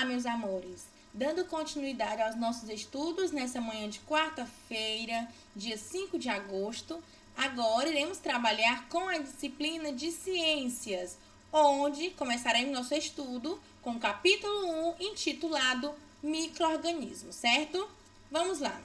Olá, meus amores! Dando continuidade aos nossos estudos nessa manhã de quarta-feira, dia 5 de agosto, agora iremos trabalhar com a disciplina de ciências, onde começaremos nosso estudo com o capítulo 1, intitulado Micro-organismos, certo? Vamos lá!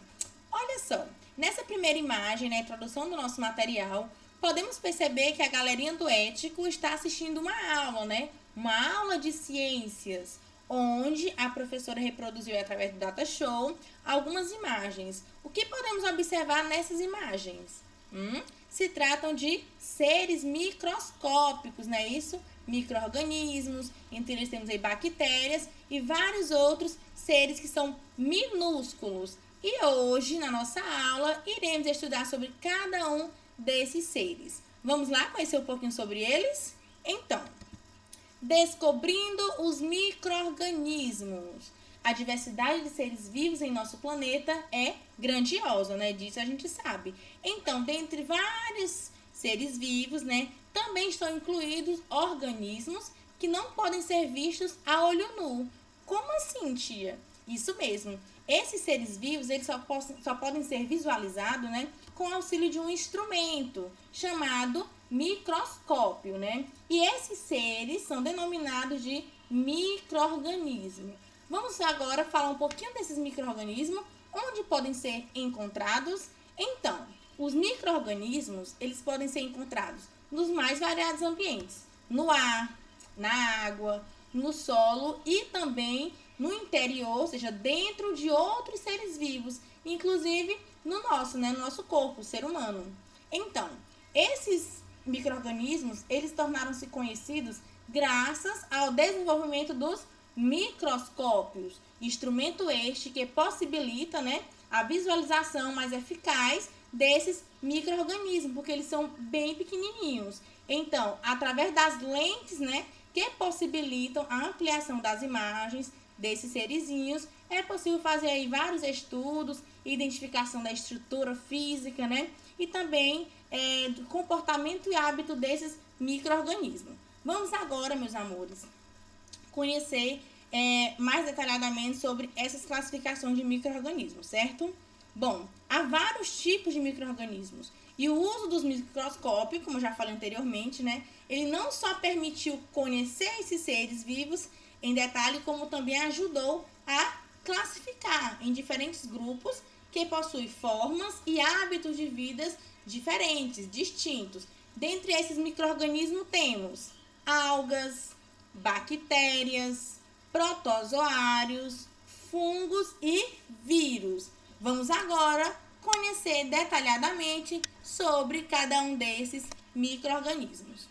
Olha só, nessa primeira imagem, na introdução do nosso material, podemos perceber que a galerinha do ético está assistindo uma aula, né? Uma aula de ciências, onde a professora reproduziu através do Data Show algumas imagens. O que podemos observar nessas imagens? Se tratam de seres microscópicos, não é isso? Micro-organismos, entre eles temos aí bactérias e vários outros seres que são minúsculos. E hoje, na nossa aula, iremos estudar sobre cada um desses seres. Vamos lá conhecer um pouquinho sobre eles? Então, descobrindo os micro-organismos. A diversidade de seres vivos em nosso planeta é grandiosa, né? Disso a gente sabe. Então, dentre vários seres vivos, né, também estão incluídos organismos que não podem ser vistos a olho nu. Como assim, tia? Isso mesmo. Esses seres vivos, eles só podem ser visualizados, né, com o auxílio de um instrumento chamado microscópio, né? E esses seres são denominados de micro-organismos. Vamos agora falar um pouquinho desses micro-organismos, onde podem ser encontrados. Então, os micro-organismos, eles podem ser encontrados nos mais variados ambientes, no ar, na água, no solo e também no interior, ou seja, dentro de outros seres vivos, inclusive no nosso corpo, o ser humano. Então, esses micro-organismos, eles tornaram-se conhecidos graças ao desenvolvimento dos microscópios, instrumento este que possibilita, né, a visualização mais eficaz desses micro-organismos, porque eles são bem pequenininhos. Então, através das lentes, né, que possibilitam a ampliação das imagens desses serizinhos, é possível fazer aí vários estudos, identificação da estrutura física, né, e também do comportamento e hábito desses micro-organismos. Vamos agora, meus amores, conhecer mais detalhadamente sobre essas classificações de micro-organismos, certo? Bom, há vários tipos de micro-organismos e o uso dos microscópios, como eu já falei anteriormente, né, ele não só permitiu conhecer esses seres vivos em detalhe, como também ajudou a classificar em diferentes grupos que possuem formas e hábitos de vidas diferentes, distintos. Dentre esses micro-organismos temos algas, bactérias, protozoários, fungos e vírus. Vamos agora conhecer detalhadamente sobre cada um desses micro-organismos.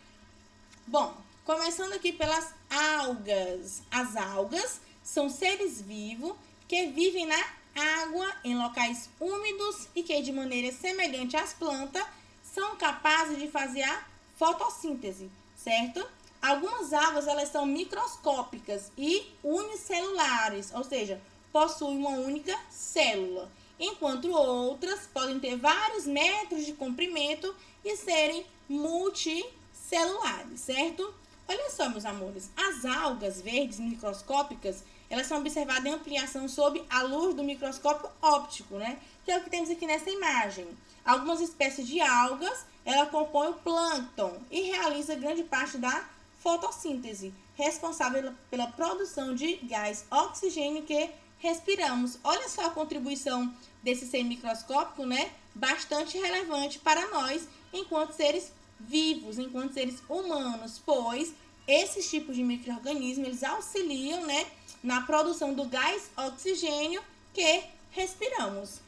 Bom, começando aqui pelas algas. As algas são seres vivos que vivem na água em locais úmidos e que, de maneira semelhante às plantas, são capazes de fazer a fotossíntese, certo? Algumas algas, elas são microscópicas e unicelulares, ou seja, possuem uma única célula, enquanto outras podem ter vários metros de comprimento e serem multicelulares, certo? Olha só, meus amores, as algas verdes microscópicas, elas são observadas em ampliação sob a luz do microscópio óptico, né? Que é o que temos aqui nessa imagem. Algumas espécies de algas, ela compõem o plâncton e realiza grande parte da fotossíntese, responsável pela produção de gás oxigênio que respiramos. Olha só a contribuição desse ser microscópico, né? Bastante relevante para nós, enquanto seres vivos, enquanto seres humanos, pois esses tipos de micro-organismos, eles auxiliam, né, na produção do gás oxigênio que respiramos.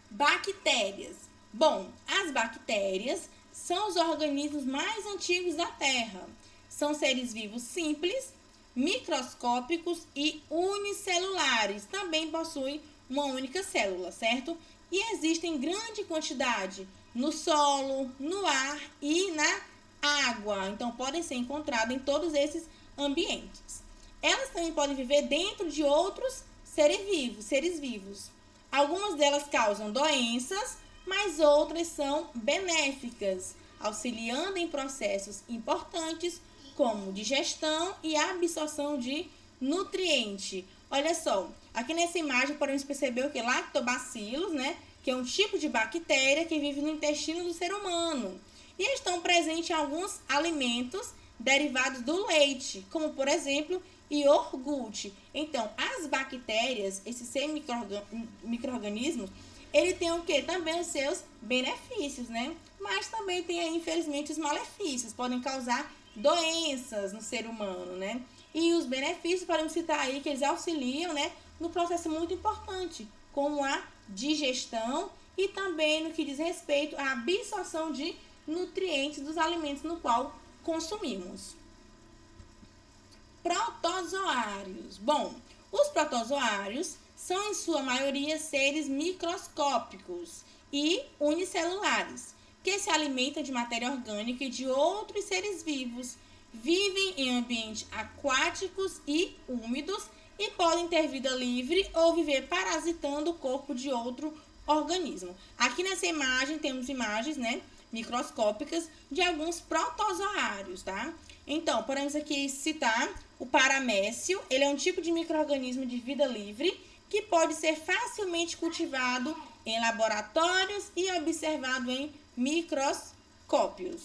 Bactérias. Bom, as bactérias são os organismos mais antigos da Terra. São seres vivos simples, microscópicos e unicelulares. Também possuem uma única célula, certo? E existem em grande quantidade no solo, no ar e na água. Então, podem ser encontradas em todos esses ambientes. Elas também podem viver dentro de outros seres vivos. Algumas delas causam doenças, mas outras são benéficas, auxiliando em processos importantes como digestão e absorção de nutriente. Olha só, aqui nessa imagem podemos perceber o que? Lactobacilos, né? Que é um tipo de bactéria que vive no intestino do ser humano. E estão presentes em alguns alimentos derivados do leite, como por exemplo, iogurte. Então, as bactérias, esses micro-organismos, ele tem o que? Também os seus benefícios, né? Mas também tem aí, infelizmente, os malefícios. Podem causar doenças no ser humano, né? E os benefícios, podemos citar aí, que eles auxiliam, né? No processo muito importante, como a digestão e também no que diz respeito à absorção de nutrientes dos alimentos no qual consumimos. Protozoários. Bom, os protozoários são, em sua maioria, seres microscópicos e unicelulares, que se alimentam de matéria orgânica e de outros seres vivos, vivem em ambientes aquáticos e úmidos e podem ter vida livre ou viver parasitando o corpo de outro organismo. Aqui nessa imagem temos imagens, né, microscópicas de alguns protozoários, tá? Então, podemos aqui citar o paramécio. Ele é um tipo de micro-organismo de vida livre que pode ser facilmente cultivado em laboratórios e observado em microscópios.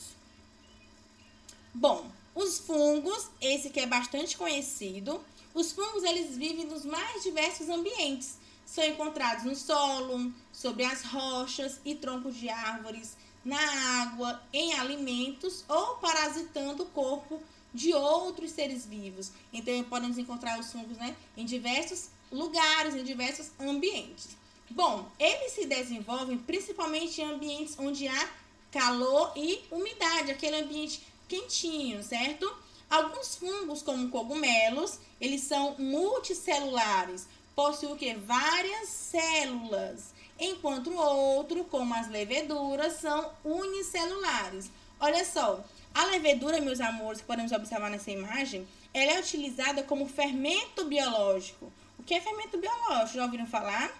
Bom, os fungos, esse que é bastante conhecido. Os fungos, eles vivem nos mais diversos ambientes. São encontrados no solo, sobre as rochas e troncos de árvores, na água, em alimentos ou parasitando o corpo de outros seres vivos. Então, podemos encontrar os fungos, né, em diversos lugares, em diversos ambientes. Bom, eles se desenvolvem principalmente em ambientes onde há calor e umidade, aquele ambiente quentinho, certo? Alguns fungos, como cogumelos, eles são multicelulares, possuem o quê? Várias células, enquanto o outro, como as leveduras, são unicelulares. Olha só, a levedura, meus amores, que podemos observar nessa imagem, ela é utilizada como fermento biológico. O que é fermento biológico? Já ouviram falar?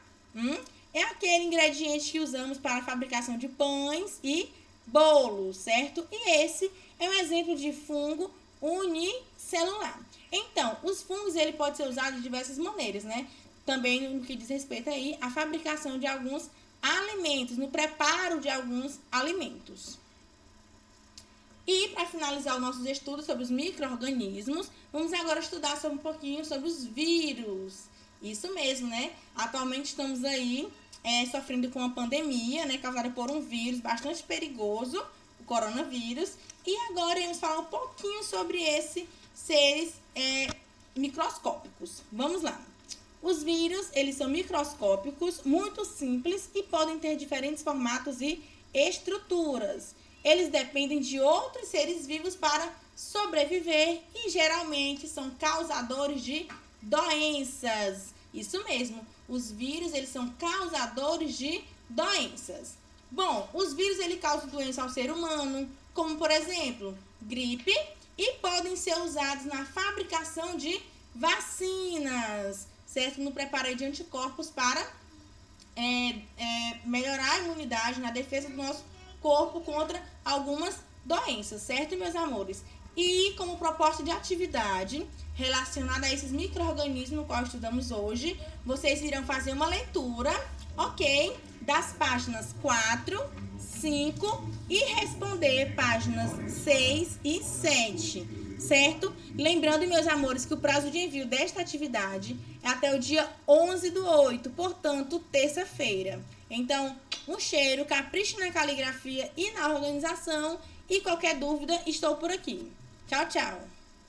É aquele ingrediente que usamos para a fabricação de pães e bolos, certo? E esse é um exemplo de fungo unicelular. Então, os fungos, ele pode ser usado de diversas maneiras, né? Também no que diz respeito aí à fabricação de alguns alimentos, no preparo de alguns alimentos. E para finalizar os nossos estudos sobre os micro-organismos, vamos agora estudar um pouquinho sobre os vírus. Isso mesmo, né? Atualmente estamos aí sofrendo com uma pandemia, né, causada por um vírus bastante perigoso, o coronavírus. E agora iremos falar um pouquinho sobre esses seres microscópicos. Vamos lá. Os vírus, eles são microscópicos, muito simples e podem ter diferentes formatos e estruturas. Eles dependem de outros seres vivos para sobreviver e geralmente são causadores de doenças. Isso mesmo, os vírus, eles são causadores de doenças. Bom, os vírus, eles causam doença ao ser humano, como por exemplo, gripe, e podem ser usados na fabricação de vacinas, certo? No preparo de anticorpos para melhorar a imunidade na defesa do nosso corpo contra algumas doenças, certo, meus amores? E como proposta de atividade relacionada a esses micro-organismos no qual estudamos hoje, vocês irão fazer uma leitura, ok? Das páginas 4, 5 e responder páginas 6 e 7, certo? Lembrando, meus amores, que o prazo de envio desta atividade é até o dia 11/8, portanto, terça-feira. Então, um cheiro, capriche na caligrafia e na organização. E qualquer dúvida, estou por aqui. Tchau, tchau!